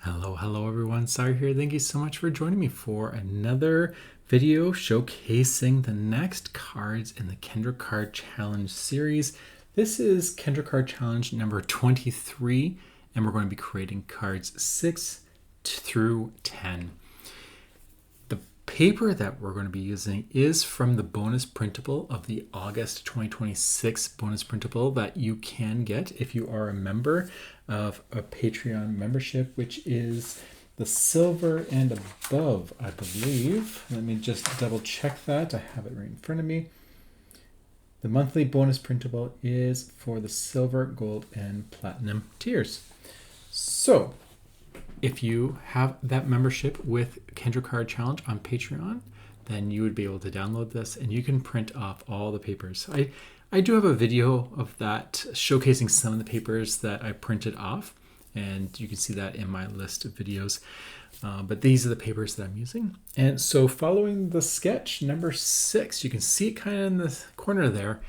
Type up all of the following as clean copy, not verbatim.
Hello everyone, Sire here. Thank you so much for joining me for another video showcasing the next cards in the Kendra Card Challenge series. This is Kendra Card Challenge number 23, and we're going to be creating cards 6 through 10. The paper that we're going to be using is from the Bonus Printable of the August 2026 Bonus Printable that you can get if you are a member of a Patreon membership, which is the silver and above, I believe. Let me just double check that. I have it right in front of me. The monthly bonus printable is for the silver, gold, and platinum tiers. So if you have that membership with Kendra Card Challenge on Patreon, then you would be able to download this and you can print off all the papers. I do have a video of that showcasing some of the papers that I printed off, and you can see that in my list of videos. But these are the papers that I'm using. And so following the sketch number 6, you can see it kind of in the corner there.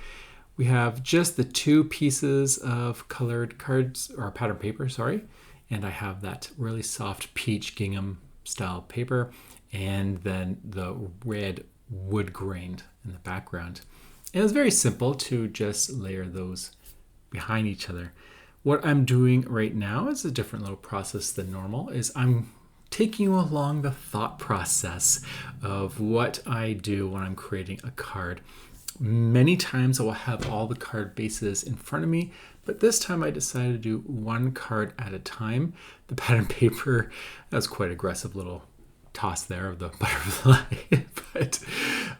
We have just the 2 pieces of colored cards, or pattern paper, sorry. And I have that really soft peach gingham style paper, and then the red wood grained in the background. And it's very simple to just layer those behind each other. What I'm doing right now is a different little process than normal, is I'm taking you along the thought process of what I do when I'm creating a card. Many times I will have all the card bases in front of me, but this time I decided to do one card at a time. The pattern paper, that was quite aggressive little toss there of the butterfly, but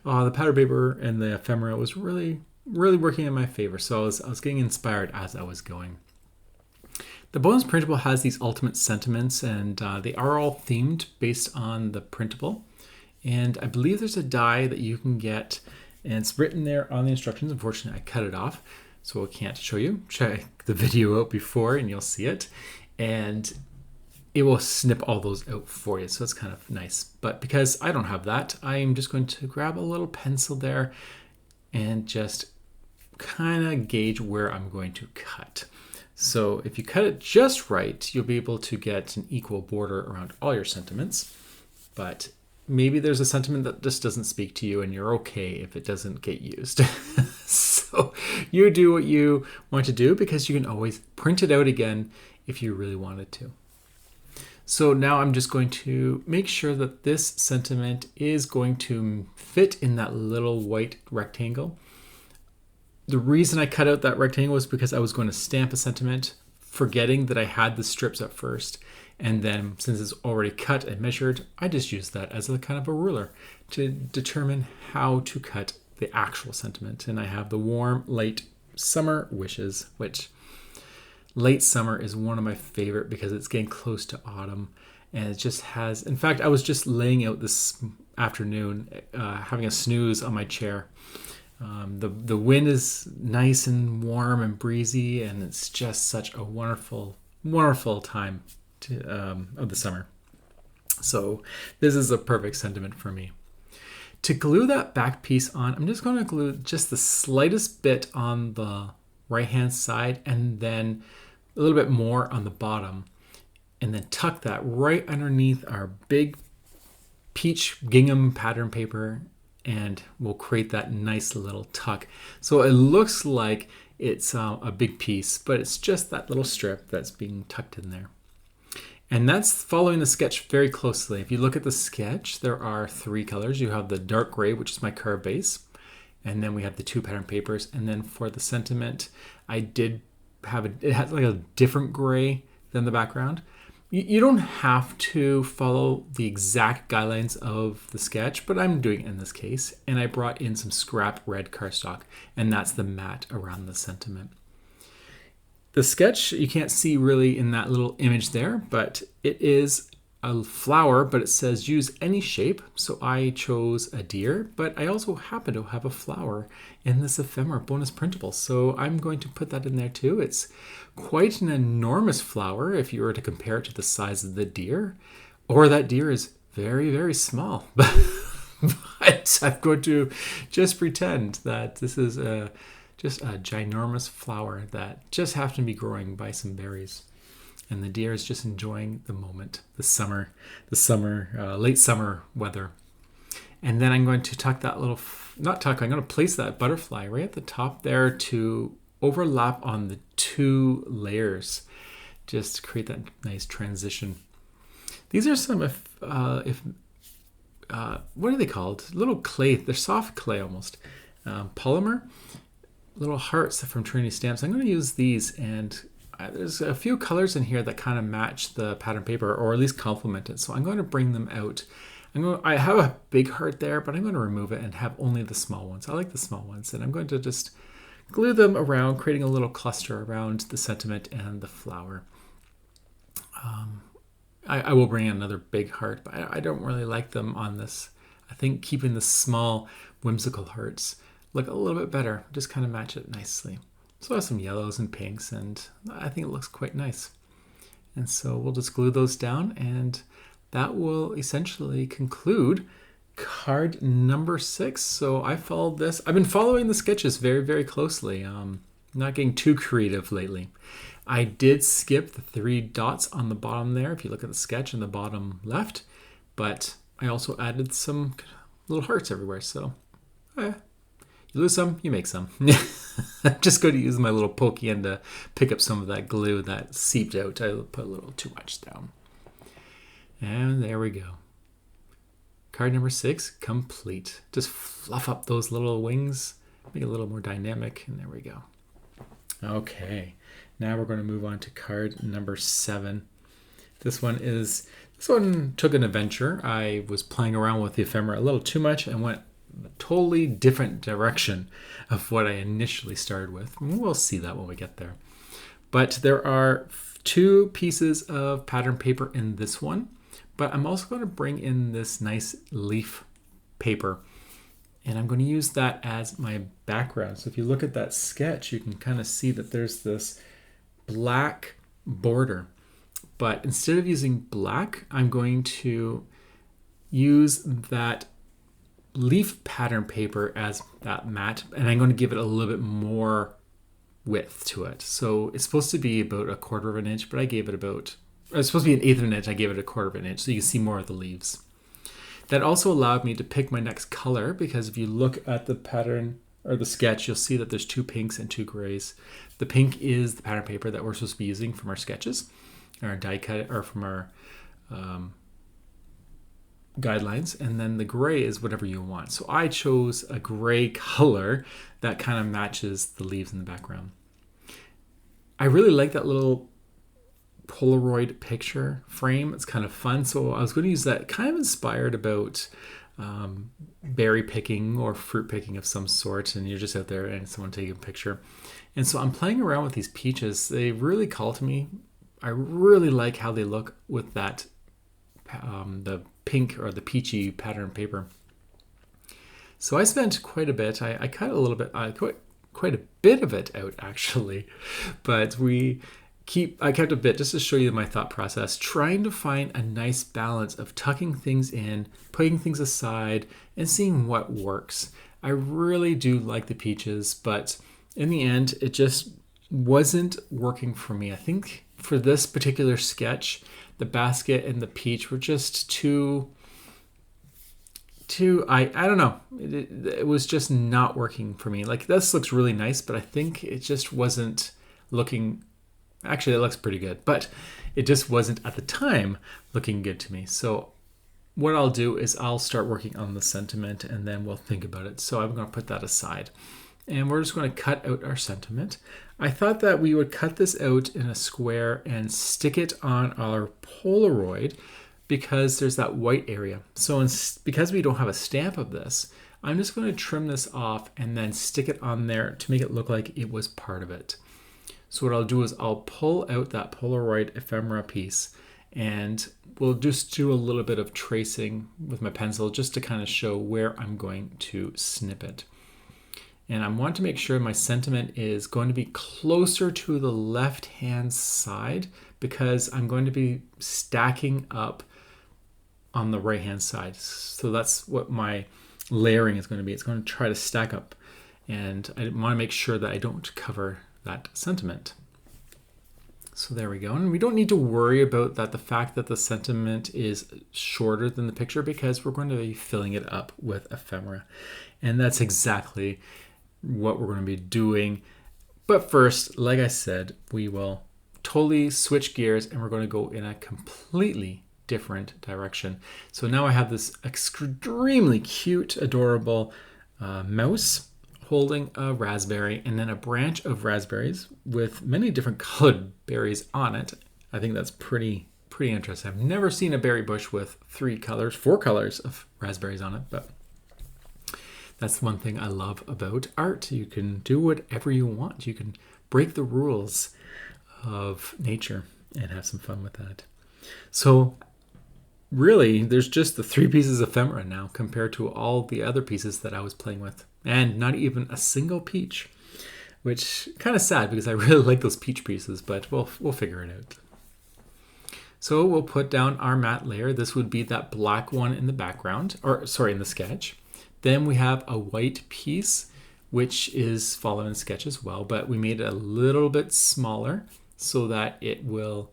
the pattern paper and the ephemera was really working in my favor. So I was getting inspired as I was going. The bonus printable has these ultimate sentiments, and they are all themed based on the printable. And I believe there's a die that you can get, and it's written there on the instructions. Unfortunately, I cut it off, so I can't show you. Check the video out before and you'll see it. And it will snip all those out for you, so it's kind of nice. But because I don't have that, I'm just going to grab a little pencil there and just kind of gauge where I'm going to cut. So if you cut it just right, you'll be able to get an equal border around all your sentiments. But maybe there's a sentiment that just doesn't speak to you, and you're okay if it doesn't get used. So you do what you want to do, because you can always print it out again if you really wanted to. So now I'm just going to make sure that this sentiment is going to fit in that little white rectangle. The reason I cut out that rectangle was because I was going to stamp a sentiment, forgetting that I had the strips at first. And then since it's already cut and measured, I just used that as a kind of a ruler to determine how to cut the actual sentiment. And I have the warm, late summer wishes, which late summer is one of my favorite because it's getting close to autumn, and it just has, in fact, I was just laying out this afternoon, having a snooze on my chair. The wind is nice and warm and breezy, and it's just such a wonderful time of the summer. So this is a perfect sentiment for me. To glue that back piece on, I'm just going to glue just the slightest bit on the right hand side, and then a little bit more on the bottom, and then tuck that right underneath our big peach gingham pattern paper, and we'll create that nice little tuck. So it looks like it's a big piece, but it's just that little strip that's being tucked in there. And that's following the sketch very closely. If you look at the sketch, there are 3 colors. You have the dark gray, which is my card base, and then we have the 2 pattern papers. And then for the sentiment, I did have it has like a different gray than the background. You don't have to follow the exact guidelines of the sketch, but I'm doing it in this case. And I brought in some scrap red cardstock, and that's the mat around the sentiment. The sketch, you can't see really in that little image there, but it is a flower, but it says use any shape. So I chose a deer, but I also happen to have a flower in this ephemera bonus printable. So I'm going to put that in there too. It's quite an enormous flower if you were to compare it to the size of the deer, or that deer is very, very small. But I'm going to just pretend that this is just a ginormous flower that just happened to be growing by some berries. And the deer is just enjoying the moment, the late summer weather. And then I'm going to tuck that little, I'm going to place that butterfly right at the top there to overlap on the two layers, just to create that nice transition. These are some, what are they called? Little clay, they're soft clay almost, polymer, little hearts from Trinity Stamps. I'm going to use these, and there's a few colors in here that kind of match the pattern paper, or at least complement it. So I'm going to bring them out. I have a big heart there, but I'm going to remove it and have only the small ones. I like the small ones, and I'm going to just glue them around, creating a little cluster around the sentiment and the flower. I will bring in another big heart, but I don't really like them on this. I think keeping the small whimsical hearts look a little bit better, just kind of match it nicely. So I have some yellows and pinks, and I think it looks quite nice. And so we'll just glue those down, and that will essentially conclude card number 6. So I followed this. I've been following the sketches very, very closely. Not getting too creative lately. I did skip the 3 dots on the bottom there, if you look at the sketch in the bottom left, but I also added some little hearts everywhere. So you lose some, you make some. I'm just going to use my little pokey end to pick up some of that glue that seeped out. I put a little too much down. And there we go. Card number 6, complete. Just fluff up those little wings, make it a little more dynamic, and there we go. Okay, now we're going to move on to card number 7. This one took an adventure. I was playing around with the ephemera a little too much and went a totally different direction of what I initially started with. We'll see that when we get there. But there are 2 pieces of pattern paper in this one, but I'm also going to bring in this nice leaf paper, and I'm going to use that as my background. So if you look at that sketch, you can kind of see that there's this black border. But instead of using black, I'm going to use that leaf pattern paper as that mat, and I'm going to give it a little bit more width to it. So it's supposed to be about 1/4 of an inch, but I gave it it's supposed to be 1/8 of an inch. I gave it 1/4 of an inch so you can see more of the leaves. That also allowed me to pick my next color, because if you look at the pattern or the sketch, you'll see that there's 2 pinks and 2 grays. The pink is the pattern paper that we're supposed to be using from our sketches, our die cut, or from our guidelines, and then the gray is whatever you want. So I chose a gray color that kind of matches the leaves in the background. I really like that little Polaroid picture frame. It's kind of fun. So I was going to use that, kind of inspired about berry picking or fruit picking of some sort, and you're just out there and someone taking a picture. And so I'm playing around with these peaches. They really call to me. I really like how they look with that the pink or the peachy pattern paper. So I spent quite a bit. I cut a little bit, quite a bit of it out actually, but I kept a bit just to show you my thought process, trying to find a nice balance of tucking things in, putting things aside, and seeing what works. I really do like the peaches, but in the end, it just wasn't working for me. I think for this particular sketch, the basket and the peach were just too I don't know. It was just not working for me. Like, this looks really nice, but I think it just wasn't looking. Actually, it looks pretty good, but it just wasn't at the time looking good to me. So what I'll do is I'll start working on the sentiment, and then we'll think about it. So I'm going to put that aside, and we're just going to cut out our sentiment. I thought that we would cut this out in a square and stick it on our Polaroid, because there's that white area. So because we don't have a stamp of this, I'm just going to trim this off and then stick it on there to make it look like it was part of it. So what I'll do is I'll pull out that Polaroid ephemera piece, and we'll just do a little bit of tracing with my pencil just to kind of show where I'm going to snip it. And I want to make sure my sentiment is going to be closer to the left-hand side, because I'm going to be stacking up on the right-hand side. So that's what my layering is going to be. It's going to try to stack up, and I want to make sure that I don't cover that sentiment. So there we go. And we don't need to worry about that, the fact that the sentiment is shorter than the picture, because we're going to be filling it up with ephemera. And that's exactly what we're going to be doing. But first, like I said, we will totally switch gears and we're going to go in a completely different direction. So now I have this extremely cute, adorable mouse holding a raspberry and then a branch of raspberries with many different colored berries on it. I think that's pretty interesting. I've never seen a berry bush with 4 colors of raspberries on it, but that's one thing I love about art. You can do whatever you want. You can break the rules of nature and have some fun with that. So really, there's just the 3 pieces of ephemera now compared to all the other pieces that I was playing with. And not even a single peach, which kind of sad because I really like those peach pieces, but we'll figure it out. So we'll put down our matte layer. This would be that black one in the background, or sorry, in the sketch. Then we have a white piece, which is following the sketch as well, but we made it a little bit smaller so that it will,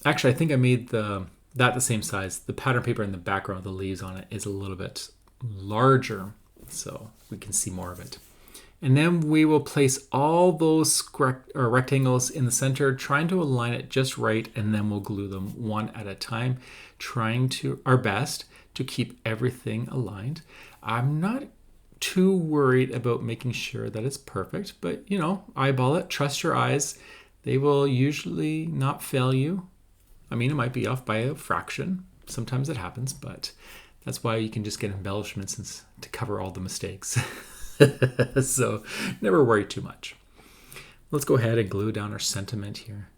actually I think I made that the same size. The pattern paper in the background, the leaves on it, is a little bit larger, so we can see more of it. And then we will place all those rectangles in the center, trying to align it just right, and then we'll glue them one at a time, trying our best to keep everything aligned. I'm not too worried about making sure that it's perfect, but eyeball it, trust your eyes. They will usually not fail you. I mean, it might be off by a fraction. Sometimes it happens, but that's why you can just get embellishments to cover all the mistakes. So never worry too much. Let's go ahead and glue down our sentiment here.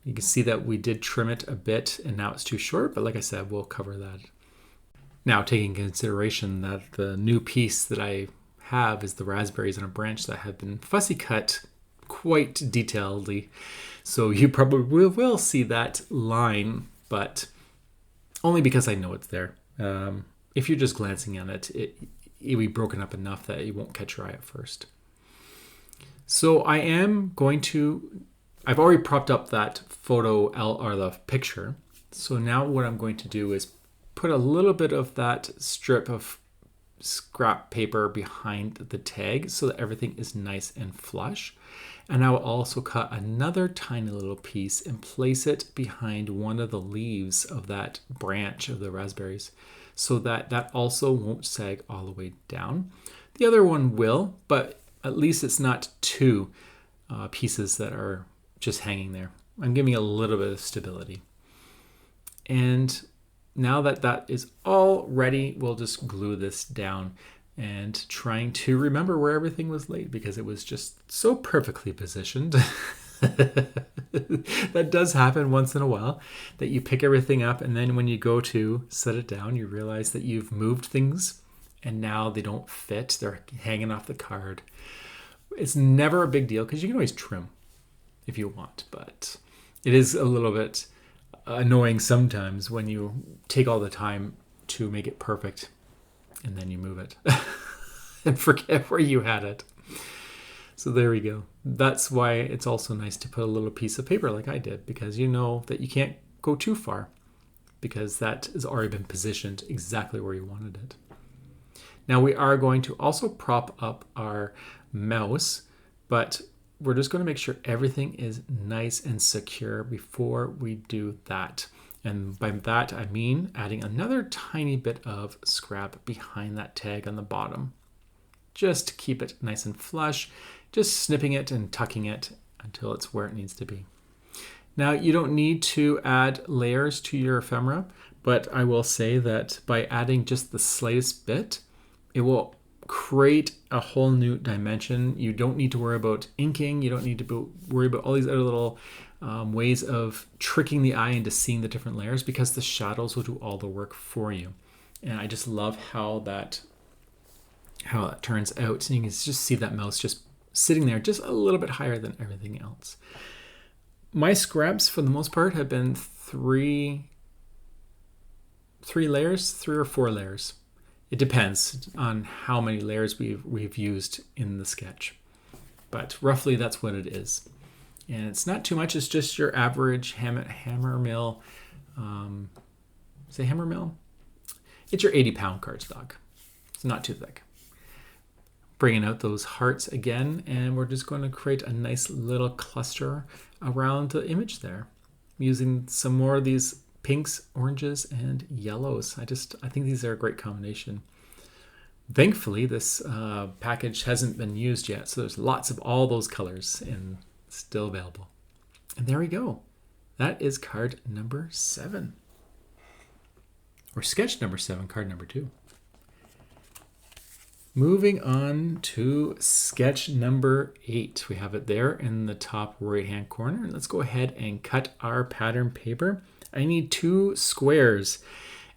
You can see that we did trim it a bit and now it's too short, but like I said, we'll cover that. Now, taking into consideration that the new piece that I have is the raspberries on a branch that have been fussy cut quite detailedly. So you probably will see that line, but only because I know it's there. If you're just glancing at it, it'll be broken up enough that you won't catch your eye at first. So I've already propped up that photo or the picture. So now what I'm going to do is put a little bit of that strip of scrap paper behind the tag so that everything is nice and flush. And I will also cut another tiny little piece and place it behind one of the leaves of that branch of the raspberries so that that also won't sag all the way down. The other one will, but at least it's not 2 pieces that are just hanging there. I'm giving it a little bit of stability. And now that that is all ready, we'll just glue this down and trying to remember where everything was laid because it was just so perfectly positioned. That does happen once in a while, that you pick everything up and then when you go to set it down, you realize that you've moved things and now they don't fit. They're hanging off the card. It's never a big deal because you can always trim if you want, but it is a little bit annoying sometimes when you take all the time to make it perfect and then you move it and forget where you had it. So there we go. That's why it's also nice to put a little piece of paper like I did, because you know that you can't go too far because that has already been positioned exactly where you wanted it. Now we are going to also prop up our mouse, but we're just going to make sure everything is nice and secure before we do that. And by that, I mean adding another tiny bit of scrap behind that tag on the bottom, just to keep it nice and flush, just snipping it and tucking it until it's where it needs to be. Now, you don't need to add layers to your ephemera, but I will say that by adding just the slightest bit, it will create a whole new dimension. You don't need to worry about inking. You don't need to worry about all these other little ways of tricking the eye into seeing the different layers, because the shadows will do all the work for you. And I just love how that turns out. So you can just see that mouse just sitting there just a little bit higher than everything else. My scraps, for the most part, have been three layers, 3 or 4 layers. It depends on how many layers we've used in the sketch, but roughly that's what it is. And it's not too much. It's just your average hammer mill. Say hammer mill? It's your 80-pound cardstock. It's not too thick. Bringing out those hearts again, and we're just going to create a nice little cluster around the image there, using some more of these pinks, oranges, and yellows. I think these are a great combination. Thankfully, this package hasn't been used yet, so there's lots of all those colors and still available. And there we go. That is card number 7. Or sketch number 7, card number 2. Moving on to sketch number 8. We have it there in the top right-hand corner. And let's go ahead and cut our pattern paper. I need 2 squares,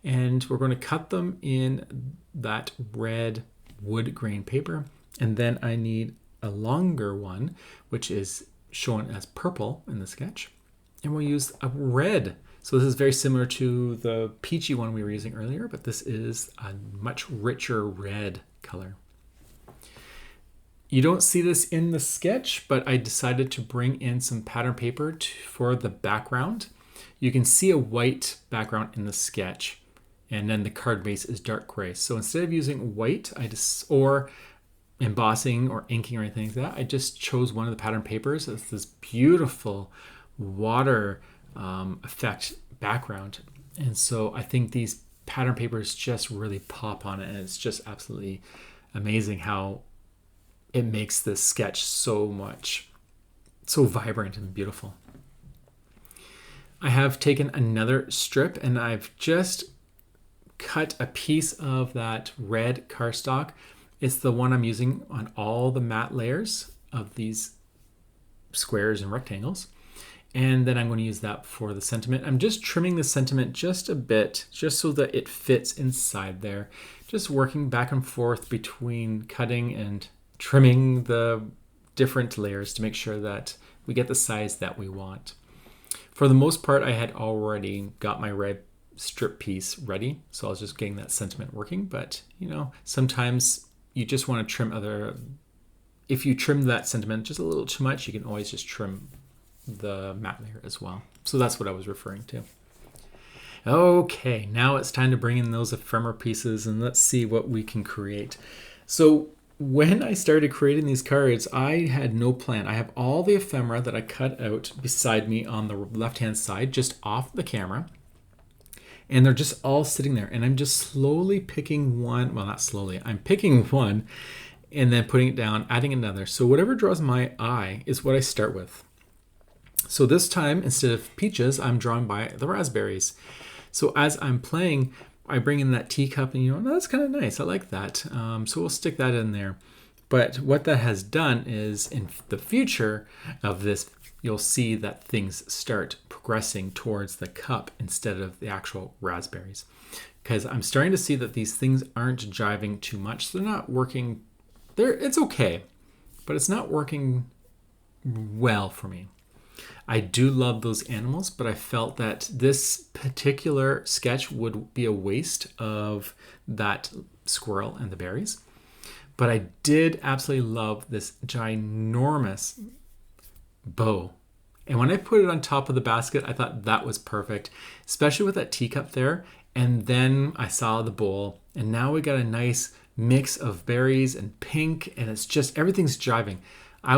and we're going to cut them in that red wood grain paper. And then I need a longer one, which is shown as purple in the sketch. And we'll use a red. So this is very similar to the peachy one we were using earlier, but this is a much richer red color. You don't see this in the sketch, but I decided to bring in some pattern paper for the background. You can see a white background in the sketch, and then the card base is dark gray. So instead of using white, or embossing or inking or anything like that, I just chose one of the pattern papers. It's this beautiful water effect background. And so I think these pattern papers just really pop on it, and it's just absolutely amazing how it makes this sketch so vibrant and beautiful. I have taken another strip and I've just cut a piece of that red cardstock. It's the one I'm using on all the matte layers of these squares and rectangles. And then I'm going to use that for the sentiment. I'm just trimming the sentiment just a bit, just so that it fits inside there. Just working back and forth between cutting and trimming the different layers to make sure that we get the size that we want. For the most part, I had already got my red strip piece ready, so I was just getting that sentiment working. But sometimes you just want to trim if you trim that sentiment just a little too much, you can always just trim the matte layer as well. So that's what I was referring to. Okay, now it's time to bring in those ephemera pieces and let's see what we can create. So when I started creating these cards, I had no plan. I have all the ephemera that I cut out beside me on the left-hand side, just off the camera. And they're just all sitting there. And I'm just slowly picking one. Well, not slowly. I'm picking one and then putting it down, adding another. So whatever draws my eye is what I start with. So this time, instead of peaches, I'm drawing by the raspberries. So as I'm playing, I bring in that teacup and that's kind of nice. I like that. So we'll stick that in there. But what that has done is in the future of this, you'll see that things start progressing towards the cup instead of the actual raspberries. Because I'm starting to see that these things aren't jiving too much. They're not working. It's okay, but it's not working well for me. I do love those animals, but I felt that this particular sketch would be a waste of that squirrel and the berries. But I did absolutely love this ginormous bow. And when I put it on top of the basket, I thought that was perfect, especially with that teacup there. And then I saw the bowl, and now we got a nice mix of berries and pink, and it's just, everything's jiving. I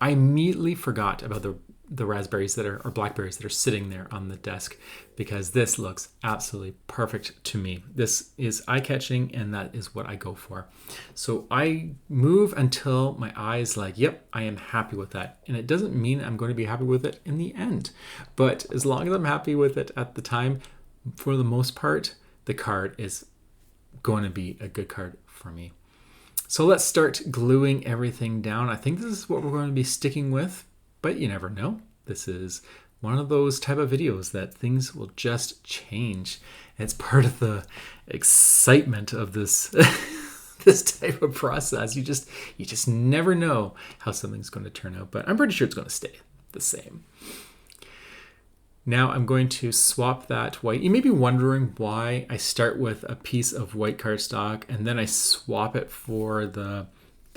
immediately forgot about the raspberries or blackberries that are sitting there on the desk, because this looks absolutely perfect to me. This is eye-catching, and that is what I go for. So I move until my eyes like, yep, I am happy with that. And it doesn't mean I'm going to be happy with it in the end, but as long as I'm happy with it at the time, for the most part, the card is going to be a good card for me. So let's start gluing everything down. I think this is what we're going to be sticking with, but you never know. This is one of those type of videos that things will just change. And it's part of the excitement of this this type of process. You just never know how something's going to turn out, but I'm pretty sure it's going to stay the same. Now I'm going to swap that white. You may be wondering why I start with a piece of white cardstock and then I swap it for the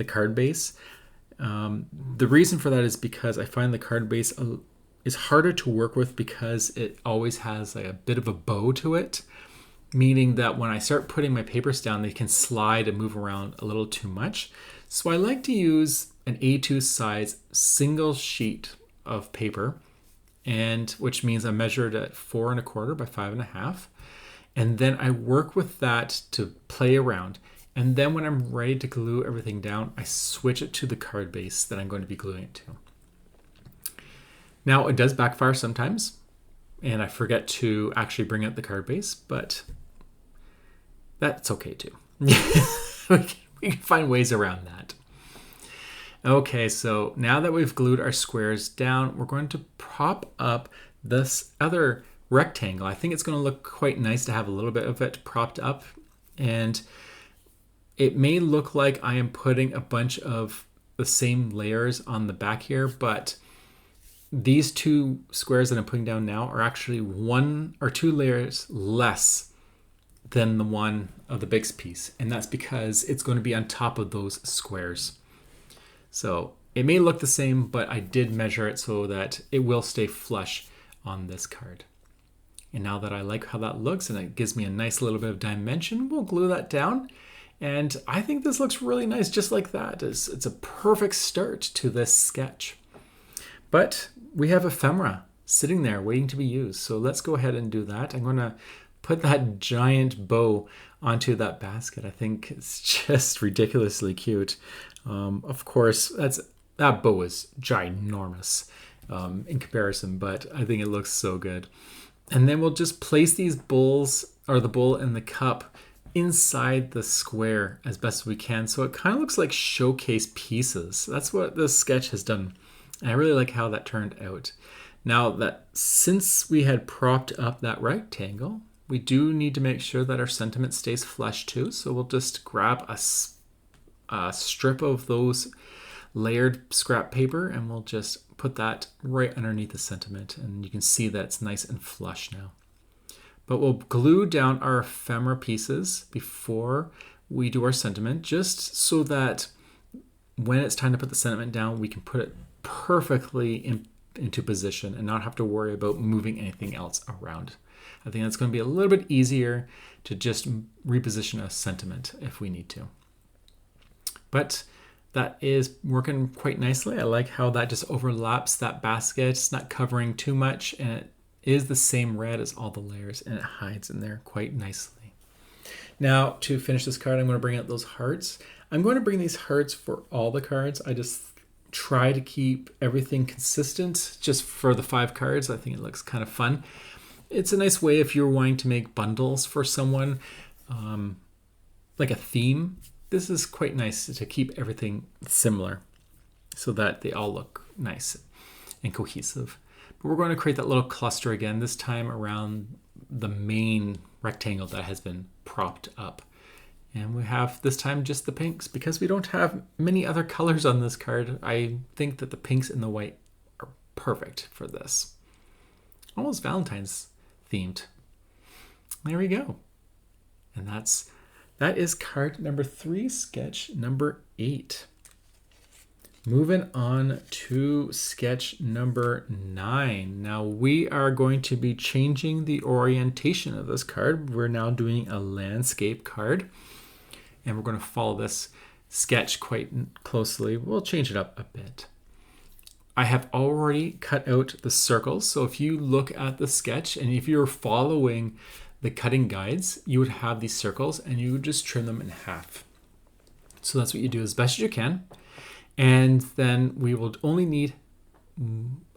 card base. The reason for that is because I find the card base is harder to work with because it always has like a bit of a bow to it, meaning that when I start putting my papers down, they can slide and move around a little too much. So I like to use an A2 size single sheet of paper, and which means I measured at 4 1/4 by 5 1/2. And then I work with that to play around. And then when I'm ready to glue everything down, I switch it to the card base that I'm going to be gluing it to. Now it does backfire sometimes, and I forget to actually bring out the card base, but that's okay too. We can find ways around that. Okay, so now that we've glued our squares down, we're going to prop up this other rectangle. I think it's going to look quite nice to have a little bit of it propped up, and it may look like I am putting a bunch of the same layers on the back here, but these two squares that I'm putting down now are actually 1 or 2 layers less than the one of the big piece, and that's because it's going to be on top of those squares. So it may look the same, but I did measure it so that it will stay flush on this card. And now that I like how that looks and it gives me a nice little bit of dimension, we'll glue that down. And I think this looks really nice just like that. It's a perfect start to this sketch. But we have ephemera sitting there waiting to be used. So let's go ahead and do that. I'm going to put that giant bow onto that basket. I think it's just ridiculously cute. Of course, that bow is ginormous in comparison, but I think it looks so good. And then we'll just place these bowls, or the bowl and the cup, inside the square as best as we can. So it kind of looks like showcase pieces. That's what this sketch has done. And I really like how that turned out. Now that since we had propped up that rectangle, we do need to make sure that our sentiment stays flush too. So we'll just grab a strip of those layered scrap paper and we'll just put that right underneath the sentiment, and you can see that it's nice and flush now. But we'll glue down our ephemera pieces before we do our sentiment, just so that when it's time to put the sentiment down, we can put it perfectly into position and not have to worry about moving anything else around. I think that's going to be a little bit easier to just reposition a sentiment if we need to. But that is working quite nicely. I like how that just overlaps that basket. It's not covering too much, and it is the same red as all the layers, and it hides in there quite nicely. Now to finish this card, I'm going to bring out those hearts. I'm going to bring these hearts for all the cards. I just try to keep everything consistent just for the 5 cards. I think it looks kind of fun. It's a nice way if you're wanting to make bundles for someone, like a theme. This is quite nice to keep everything similar so that they all look nice and cohesive. But we're going to create that little cluster again, this time around the main rectangle that has been propped up. And we have this time just the pinks. Because we don't have many other colors on this card, I think that the pinks and the white are perfect for this. Almost Valentine's themed. There we go. And that is card number 3, sketch number 8. Moving on to sketch number 9. Now we are going to be changing the orientation of this card. We're now doing a landscape card, and we're going to follow this sketch quite closely. We'll change it up a bit. I have already cut out the circles, so if you look at the sketch and if you're following the cutting guides, you would have these circles and you would just trim them in half. So that's what you do as best as you can. And then we will only need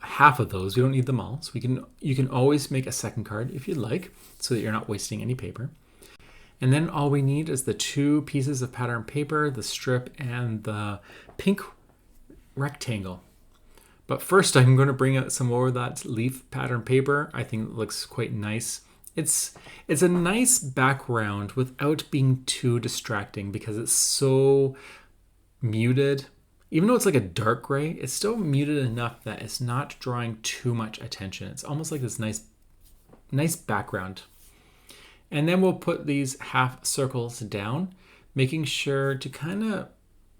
half of those. We don't need them all. So you can always make a second card if you'd like, so that you're not wasting any paper. And then all we need is the 2 pieces of pattern paper, the strip and the pink rectangle. But first I'm going to bring out some more of that leaf pattern paper. I think it looks quite nice. It's a nice background without being too distracting because it's so muted. Even though it's like a dark gray, it's still muted enough that it's not drawing too much attention. It's almost like this nice background. And then we'll put these half circles down, making sure to kind of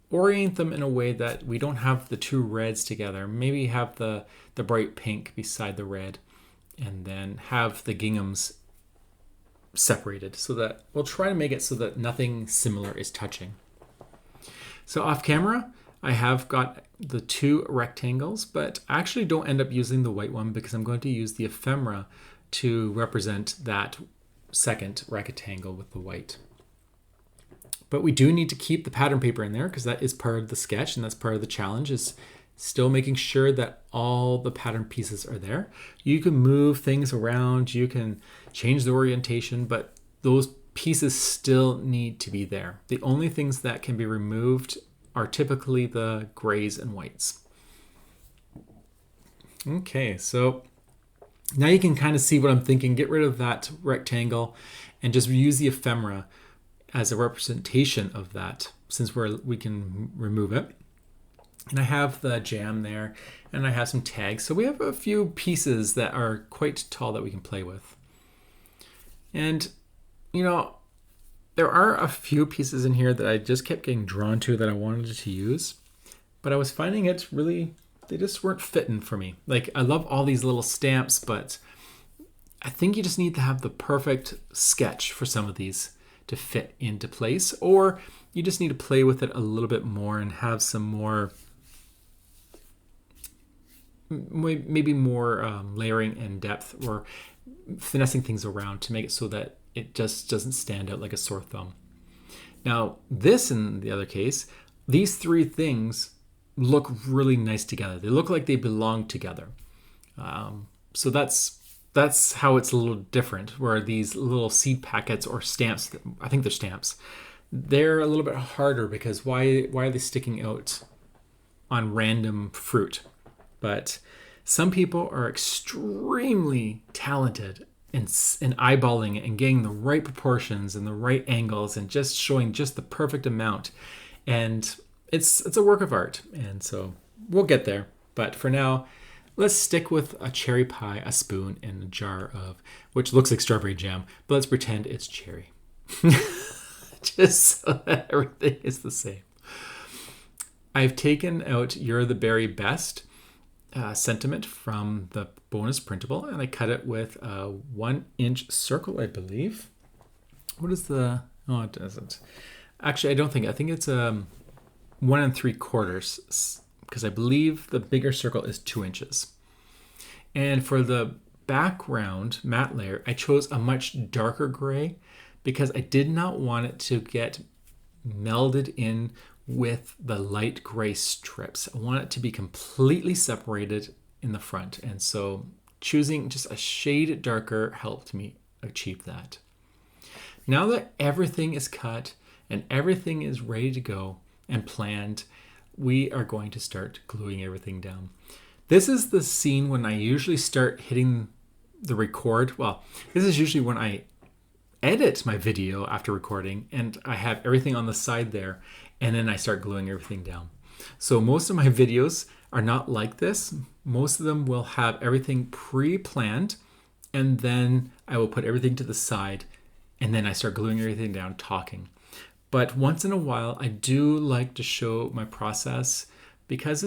orient them in a way that we don't have the two reds together. Maybe have the bright pink beside the red, and then have the ginghams separated, so that we'll try to make it so that nothing similar is touching. So off camera, I have got the two rectangles, but I actually don't end up using the white one because I'm going to use the ephemera to represent that second rectangle with the white. But we do need to keep the pattern paper in there because that is part of the sketch, and that's part of the challenge, is still making sure that all the pattern pieces are there. You can move things around, you can change the orientation, but those pieces still need to be there. The only things that can be removed are typically the grays and whites. Okay, so now you can kind of see what I'm thinking. Get rid of that rectangle and just use the ephemera as a representation of that, since we can remove it. And I have the jam there, and I have some tags. So we have a few pieces that are quite tall that we can play with. And, you know, there are a few pieces in here that I just kept getting drawn to that I wanted to use, but I was finding it really, they just weren't fitting for me. Like, I love all these little stamps, but I think you just need to have the perfect sketch for some of these to fit into place, or you just need to play with it a little bit more and have some more, maybe more layering and depth, or finessing things around to make it so that it just doesn't stand out like a sore thumb. Now, this, in the other case, these three things look really nice together. They look like they belong together. So that's how it's a little different, where these little seed packets or stamps, I think they're stamps, they're a little bit harder because why are they sticking out on random fruit? But some people are extremely talented in eyeballing it and getting the right proportions and the right angles and just showing just the perfect amount. And it's a work of art. And so we'll get there. But for now, let's stick with a cherry pie, a spoon, and a jar of, which looks like strawberry jam, but let's pretend it's cherry. Just so that everything is the same. I've taken out You're the Berry Best sentiment from the Bonus Printable, and I cut it with a 1-inch circle, I believe. What is the, oh, it doesn't. Actually, I think it's 1 3/4, because I believe the bigger circle is 2 inches. And for the background matte layer, I chose a much darker gray because I did not want it to get melded in with the light gray strips. I want it to be completely separated in the front. And so choosing just a shade darker helped me achieve that. Now that everything is cut and everything is ready to go and planned, we are going to start gluing everything down. This is the scene when I usually start hitting the record. Well, this is usually when I edit my video after recording and I have everything on the side there, and then I start gluing everything down. So most of my videos are not like this. Most of them will have everything pre-planned, and then I will put everything to the side, and then I start gluing everything down talking. But once in a while, I do like to show my process because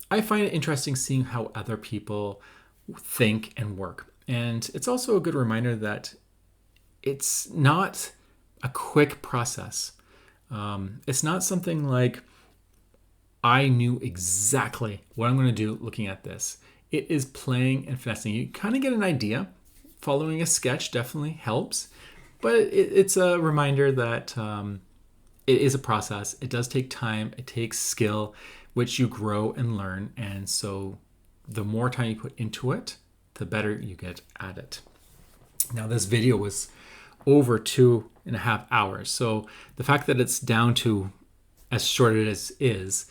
I find it interesting seeing how other people think and work. And it's also a good reminder that it's not a quick process. It's not something like I knew exactly what I'm going to do looking at this. It is playing and finessing. You kind of get an idea. Following a sketch definitely helps, but it's a reminder that it is a process. It does take time. It takes skill, which you grow and learn. And so the more time you put into it, the better you get at it. Now, this video was over 2.5 hours. So the fact that it's down to as short as it is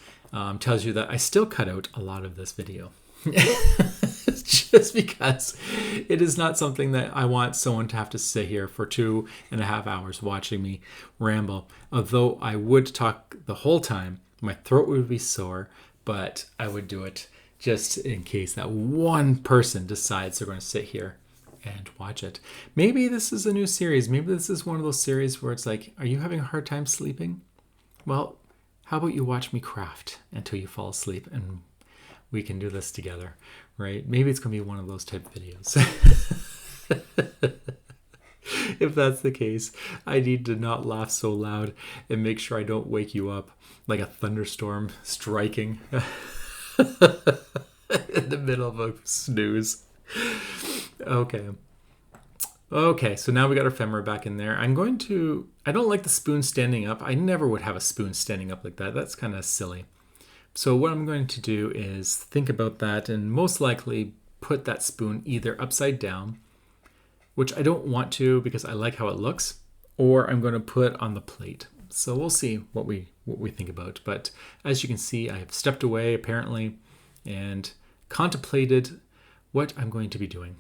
tells you that I still cut out a lot of this video. Just because it is not something that I want someone to have to sit here for 2.5 hours watching me ramble. Although I would talk the whole time, my throat would be sore, but I would do it just in case that one person decides they're going to sit here and watch it. Maybe this is a new series. Maybe this is one of those series where it's like, are you having a hard time sleeping? Well, how about you watch me craft until you fall asleep and we can do this together, right? Maybe it's going to be one of those type of videos. If that's the case, I need to not laugh so loud and make sure I don't wake you up like a thunderstorm striking in the middle of a snooze. Okay. Okay, so now we got our ephemera back in there. I don't like the spoon standing up. I never would have a spoon standing up like that. That's kind of silly. So what I'm going to do is think about that and most likely put that spoon either upside down, which I don't want to because I like how it looks, or I'm going to put on the plate. So we'll see what we think about. But as you can see, I have stepped away apparently and contemplated what I'm going to be doing.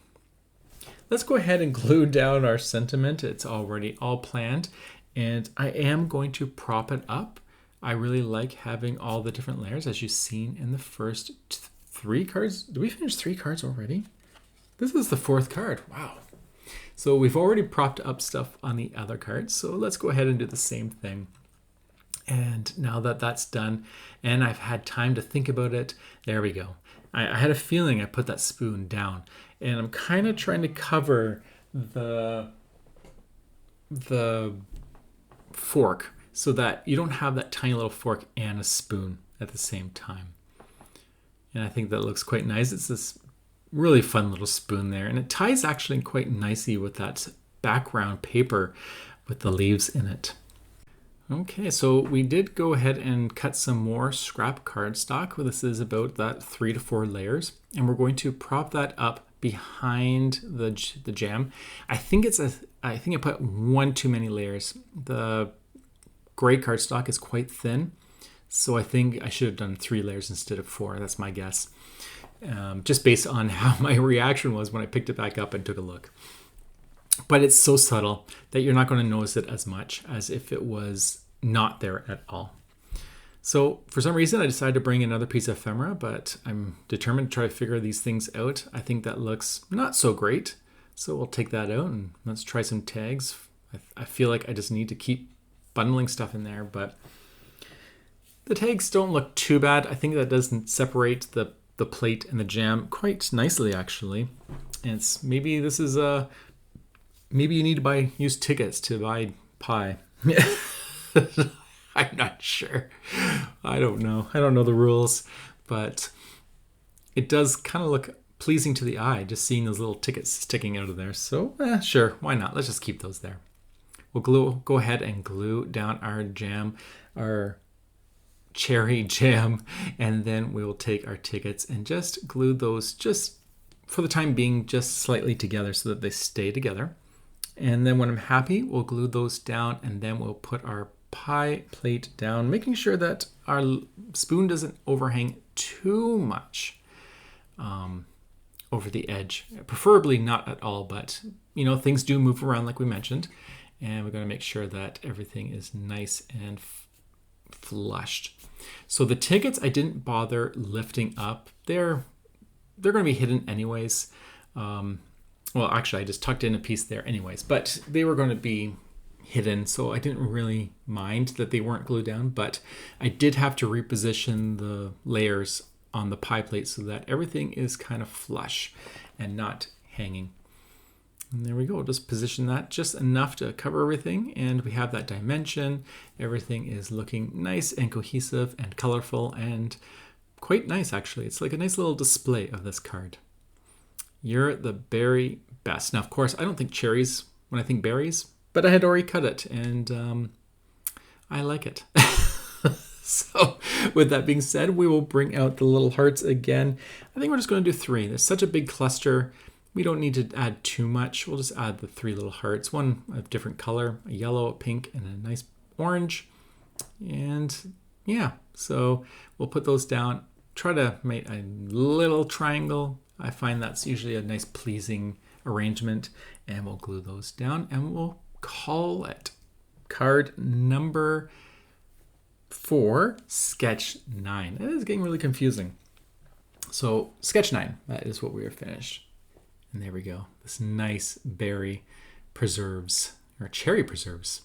Let's go ahead and glue down our sentiment. It's already all planned, and I am going to prop it up. I really like having all the different layers, as you've seen in the first 3 cards. Did we finish 3 cards already? This is the 4th card. Wow. So we've already propped up stuff on the other cards. So let's go ahead and do the same thing. And now that that's done, and I've had time to think about it, there we go. I had a feeling I put that spoon down, and I'm kind of trying to cover the fork so that you don't have that tiny little fork and a spoon at the same time. And I think that looks quite nice. It's this really fun little spoon there, and it ties actually quite nicely with that background paper with the leaves in it. Okay, so we did go ahead and cut some more scrap cardstock. This is about that 3 to 4 layers, and we're going to prop that up behind the jam. I think I put one too many layers. The gray cardstock is quite thin, so I think I should have done 3 layers instead of 4. That's my guess, just based on how my reaction was when I picked it back up and took a look. But it's so subtle that you're not going to notice it as much as if it was not there at all. So for some reason, I decided to bring another piece of ephemera, but I'm determined to try to figure these things out. I think that looks not so great. So we'll take that out and let's try some tags. I feel like I just need to keep bundling stuff in there, but the tags don't look too bad. I think that doesn't separate the plate and the jam quite nicely, actually. And maybe this is maybe you need to use tickets to buy pie. I'm not sure. I don't know. I don't know the rules, but it does kind of look pleasing to the eye, just seeing those little tickets sticking out of there. So sure, why not? Let's just keep those there. We'll go ahead and glue down our jam, our cherry jam, and then we will take our tickets and just glue those just for the time being, just slightly together so that they stay together. And then when I'm happy, we'll glue those down, and then we'll put our pie plate down, making sure that our spoon doesn't overhang too much over the edge. Preferably not at all, but things do move around like we mentioned, and we're going to make sure that everything is nice and flushed. So the tickets I didn't bother lifting up. They're going to be hidden anyways. Well, actually, I just tucked in a piece there anyways, but they were going to be hidden, so I didn't really mind that they weren't glued down, but I did have to reposition the layers on the pie plate so that everything is kind of flush and not hanging. And there we go. Just position that just enough to cover everything, and we have that dimension. Everything is looking nice and cohesive and colorful and quite nice, actually. It's like a nice little display of this card. You're the very best. Now, of course, I don't think cherries when I think berries, but I had already cut it, and I like it. So with that being said, we will bring out the little hearts again. I think we're just going to do 3. There's such a big cluster. We don't need to add too much. We'll just add the 3 little hearts, one of different color, a yellow, a pink, and a nice orange. And yeah, so we'll put those down. Try to make a little triangle. I find that's usually a nice pleasing arrangement, and we'll glue those down and we'll call it card number 4, sketch 9. It is getting really confusing. So sketch 9, that is what we are finished. And there we go. This nice berry preserves, or cherry preserves.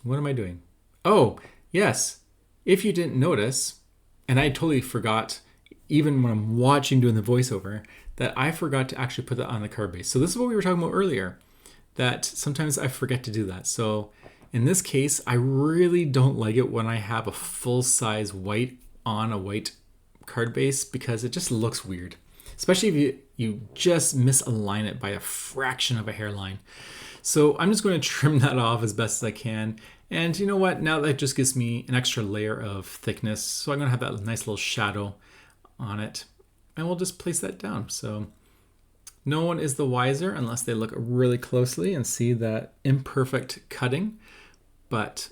What am I doing? Oh, yes, if you didn't notice, and I totally forgot, even when I'm watching doing the voiceover, that I forgot to actually put that on the card base. So this is what we were talking about earlier, that sometimes I forget to do that. So in this case, I really don't like it when I have a full-size white on a white card base because it just looks weird, especially if you just misalign it by a fraction of a hairline. So I'm just going to trim that off as best as I can. And you know what? Now that just gives me an extra layer of thickness. So I'm going to have that nice little shadow on it. And we'll just place that down. So no one is the wiser unless they look really closely and see that imperfect cutting, but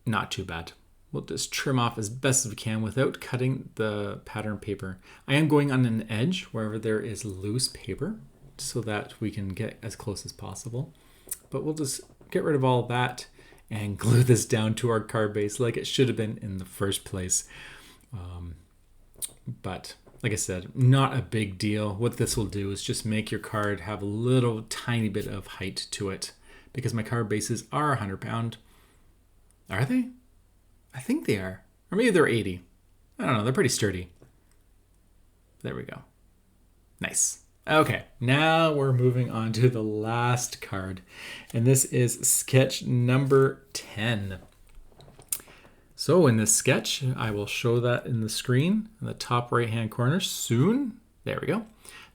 not too bad. We'll just trim off as best as we can without cutting the pattern paper. I am going on an edge wherever there is loose paper so that we can get as close as possible. But we'll just get rid of all of that and glue this down to our card base like it should have been in the first place. But like I said, not a big deal. What this will do is just make your card have a little tiny bit of height to it, because my card bases are 100 pound. Are they? I think they are. Or maybe they're 80. I don't know. They're pretty sturdy. There we go. Nice. Okay, now we're moving on to the last card. And this is sketch number 10. So in this sketch, I will show that in the screen in the top right-hand corner soon. There we go.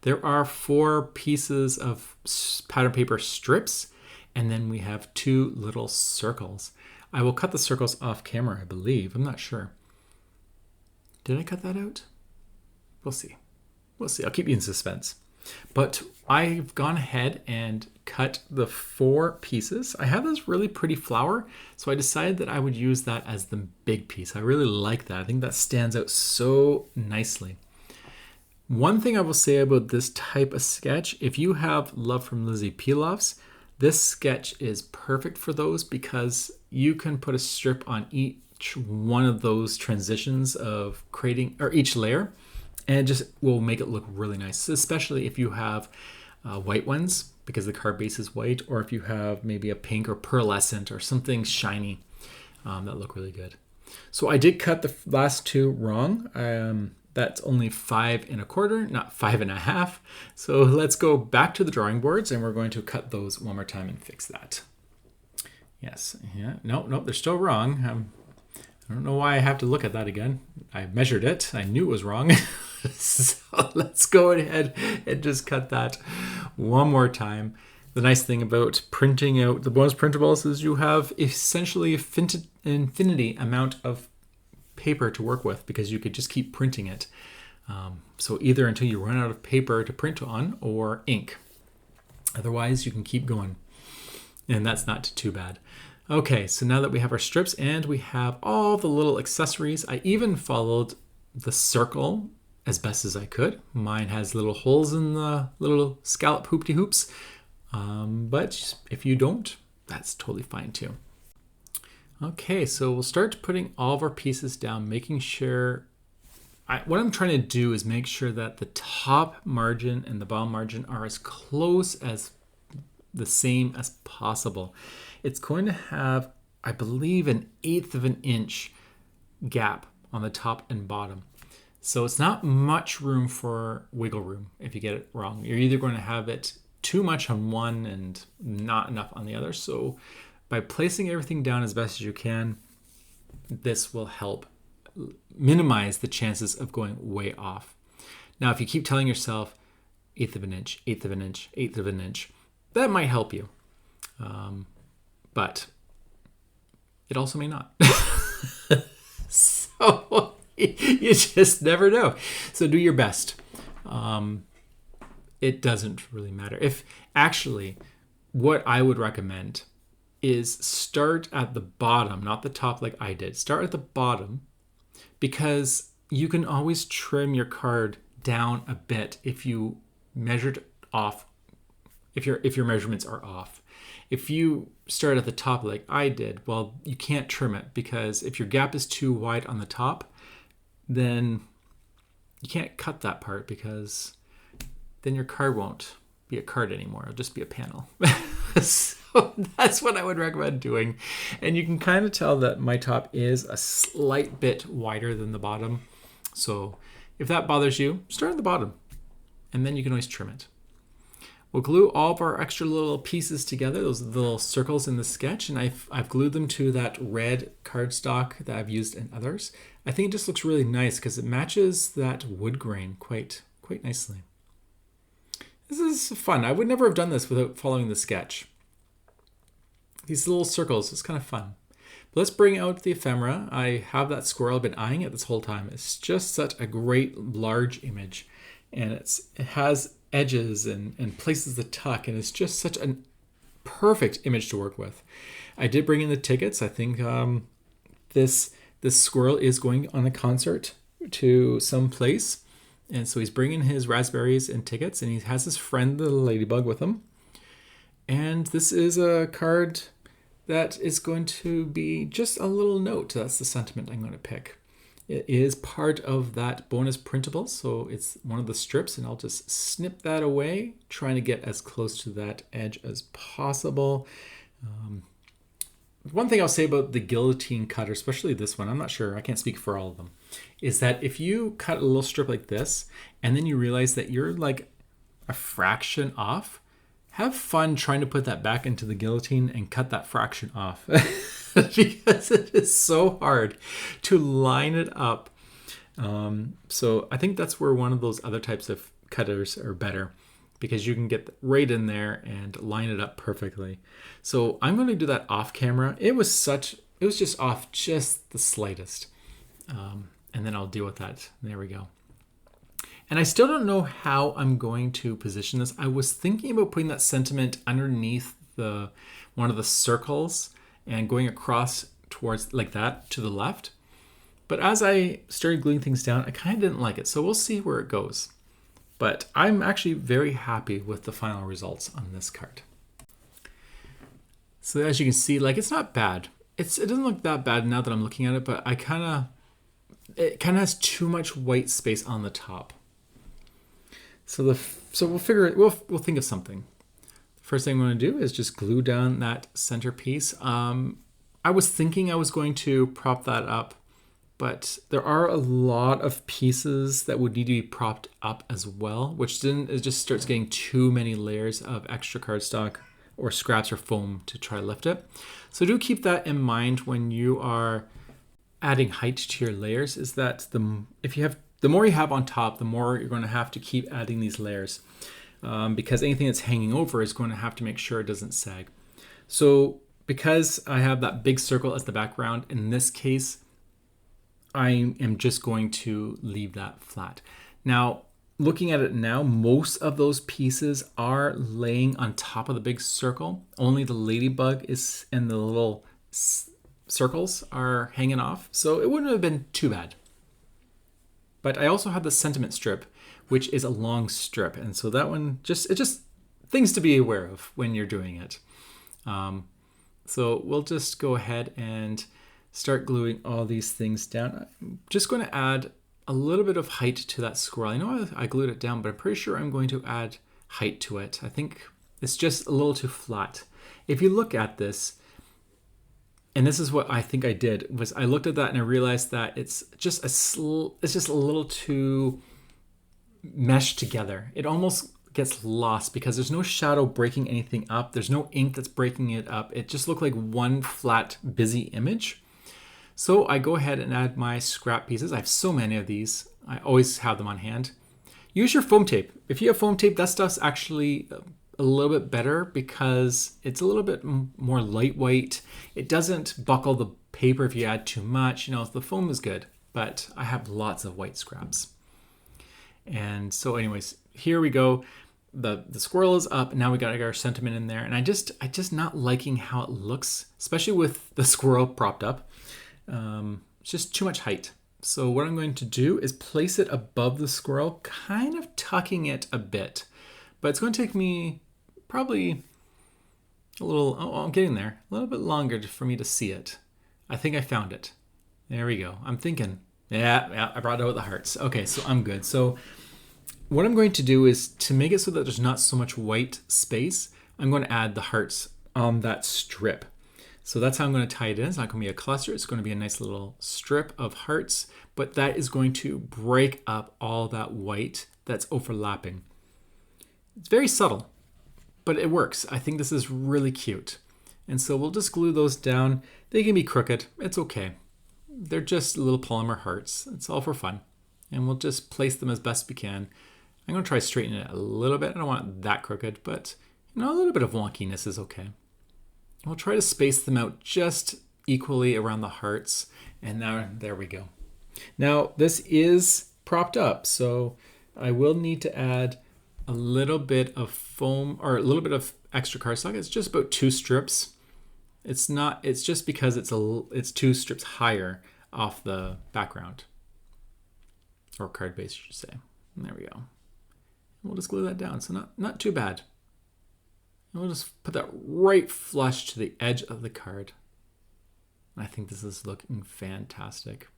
There are 4 pieces of pattern paper strips, and then we have 2 little circles. I will cut the circles off camera, I believe. I'm not sure. Did I cut that out? We'll see. We'll see. I'll keep you in suspense. But I've gone ahead and cut the 4 pieces. I have this really pretty flower, so I decided that I would use that as the big piece. I really like that. I think that stands out so nicely. One thing I will say about this type of sketch, if you have Love from Lizzie peel-offs, this sketch is perfect for those because you can put a strip on each one of those transitions of creating, or each layer, and it just will make it look really nice, especially if you have white ones because the card base is white, or if you have maybe a pink or pearlescent or something shiny that look really good. So I did cut the last 2 wrong. That's only 5 1/4, not 5 1/2. So let's go back to the drawing boards and we're going to cut those one more time and fix that. Yes, yeah, nope, they're still wrong. I don't know why I have to look at that again. I measured it. I knew it was wrong. So let's go ahead and just cut that one more time. The nice thing about printing out the bonus printables is you have essentially an infinity amount of paper to work with because you could just keep printing it. So either until you run out of paper to print on or ink. Otherwise, you can keep going. And that's not too bad. Okay, so now that we have our strips and we have all the little accessories, I even followed the circle as best as I could. Mine has little holes in the little scallop hoopty hoops. But if you don't, that's totally fine too. Okay, so we'll start putting all of our pieces down, making sure, what I'm trying to do is make sure that the top margin and the bottom margin are as close as the same as possible. It's going to have, I believe, 1/8 of an inch gap on the top and bottom. So it's not much room for wiggle room if you get it wrong. You're either going to have it too much on one and not enough on the other. So by placing everything down as best as you can, this will help minimize the chances of going way off. Now, if you keep telling yourself 1/8 of an inch, 1/8 of an inch, 1/8 of an inch, that might help you. But it also may not. So you just never know. So do your best. It doesn't really matter. If actually, what I would recommend is start at the bottom, not the top like I did. Start at the bottom because you can always trim your card down a bit if you measured off, if your measurements are off. If you start at the top like I did, well, you can't trim it because if your gap is too wide on the top, then you can't cut that part because then your card won't be a card anymore. It'll just be a panel. So So that's what I would recommend doing. And you can kind of tell that my top is a slight bit wider than the bottom. So if that bothers you, start at the bottom and then you can always trim it. We'll glue all of our extra little pieces together, those little circles in the sketch, and I've glued them to that red cardstock that I've used in others. I think it just looks really nice because it matches that wood grain quite nicely. This is fun. I would never have done this without following the sketch. These little circles, it's kind of fun. But let's bring out the ephemera. I have that squirrel. I've been eyeing it this whole time. It's just such a great large image. And it has edges and places to tuck, and it's just such a perfect image to work with. I did bring in the tickets. I think this squirrel is going on a concert to some place, and so he's bringing his raspberries and tickets, and he has his friend the ladybug with him. And this is a card that is going to be just a little note. That's the sentiment I'm going to pick. It is part of that bonus printable, so it's one of the strips, and I'll just snip that away, trying to get as close to that edge as possible. One thing I'll say about the guillotine cutter, especially this one, I'm not sure, I can't speak for all of them, is that if you cut a little strip like this, and then you realize that you're like a fraction off, have fun trying to put that back into the guillotine and cut that fraction off. Because it is so hard to line it up. So I think that's where one of those other types of cutters are better, because you can get right in there and line it up perfectly. So I'm going to do that off camera. It was just off just the slightest. And then I'll deal with that. There we go. And I still don't know how I'm going to position this. I was thinking about putting that sentiment underneath one of the circles and going across towards like that to the left. But as I started gluing things down, I kind of didn't like it. So we'll see where it goes. But I'm actually very happy with the final results on this card. So as you can see, like, it's not bad. It doesn't look that bad now that I'm looking at it, but it kind of has too much white space on the top. So we'll think of something. First thing I'm going to do is just glue down that centerpiece. I was thinking I was going to prop that up, but there are a lot of pieces that would need to be propped up as well, it just starts getting too many layers of extra cardstock or scraps or foam to try to lift it. So do keep that in mind when you are adding height to your layers, is that the more you have on top, the more you're going to have to keep adding these layers. Because anything that's hanging over is going to have to make sure it doesn't sag. So because I have that big circle as the background, in this case, I am just going to leave that flat. Now, looking at it now, most of those pieces are laying on top of the big circle. Only the ladybug and the little circles are hanging off. So it wouldn't have been too bad. But I also have the sentiment strip, which is a long strip. And so that one, it's just things to be aware of when you're doing it. So we'll just go ahead and start gluing all these things down. I'm just going to add a little bit of height to that squirrel. I know I glued it down, but I'm pretty sure I'm going to add height to it. I think it's just a little too flat. If you look at this, and this is what I think I did, was I looked at that and I realized that it's just a little too meshed together. It almost gets lost because there's no shadow breaking anything up. There's no ink that's breaking it up. It just looked like one flat, busy image. So I go ahead and add my scrap pieces. I have so many of these. I always have them on hand. Use your foam tape. If you have foam tape, that stuff's actually a little bit better because it's a little bit more lightweight. It doesn't buckle the paper if you add too much. The foam is good, but I have lots of white scraps. And so anyways, here we go. The squirrel is up. Now we got our sentiment in there. And I just not liking how it looks, especially with the squirrel propped up. It's just too much height. So what I'm going to do is place it above the squirrel, kind of tucking it a bit. But it's going to take me probably I'm getting there, a little bit longer for me to see it. I think I found it. There we go. I'm thinking, yeah, I brought out the hearts. Okay, so I'm good. So what I'm going to do is to make it so that there's not so much white space, I'm going to add the hearts on that strip. So that's how I'm going to tie it in. It's not going to be a cluster. It's going to be a nice little strip of hearts, but that is going to break up all that white that's overlapping. It's very subtle, but it works. I think this is really cute. And so we'll just glue those down. They can be crooked. It's okay. They're just little polymer hearts. It's all for fun. And we'll just place them as best we can. I'm going to try straightening it a little bit. I don't want it that crooked, but a little bit of wonkiness is okay. We'll try to space them out just equally around the hearts. And now, there we go. Now, this is propped up, so I will need to add a little bit of foam or a little bit of extra cardstock. It's just about 2 strips. It's just because it's 2 strips higher off the background. Or card base, I should say. And there we go. We'll just glue that down, so not too bad. And we'll just put that right flush to the edge of the card. I think this is looking fantastic.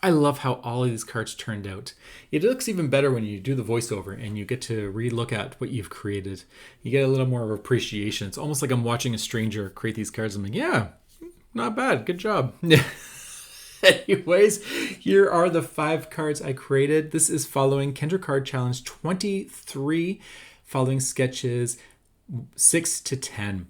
I love how all of these cards turned out. It looks even better when you do the voiceover and you get to re-look at what you've created. You get a little more of appreciation. It's almost like I'm watching a stranger create these cards. I'm like, yeah, not bad. Good job. Anyways, here are the 5 cards I created. This is following Kendra Card Challenge 23, following sketches 6 to 10.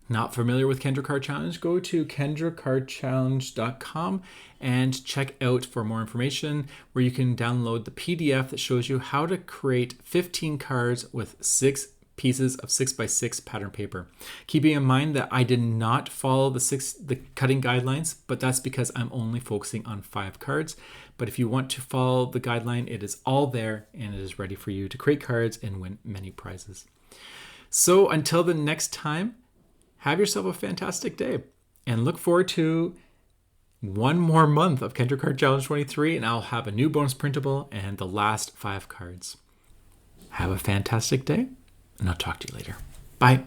Not familiar with Kendra Card Challenge? Go to kendracardchallenge.com and check out for more information where you can download the PDF that shows you how to create 15 cards with 6 pieces of 6x6 pattern paper. Keeping in mind that I did not follow the cutting guidelines, but that's because I'm only focusing on 5 cards. But if you want to follow the guideline, it is all there and it is ready for you to create cards and win many prizes. So until the next time, have yourself a fantastic day and look forward to one more month of Kendra Card Challenge 23, and I'll have a new bonus printable and the last 5 cards. Have a fantastic day, and I'll talk to you later. Bye.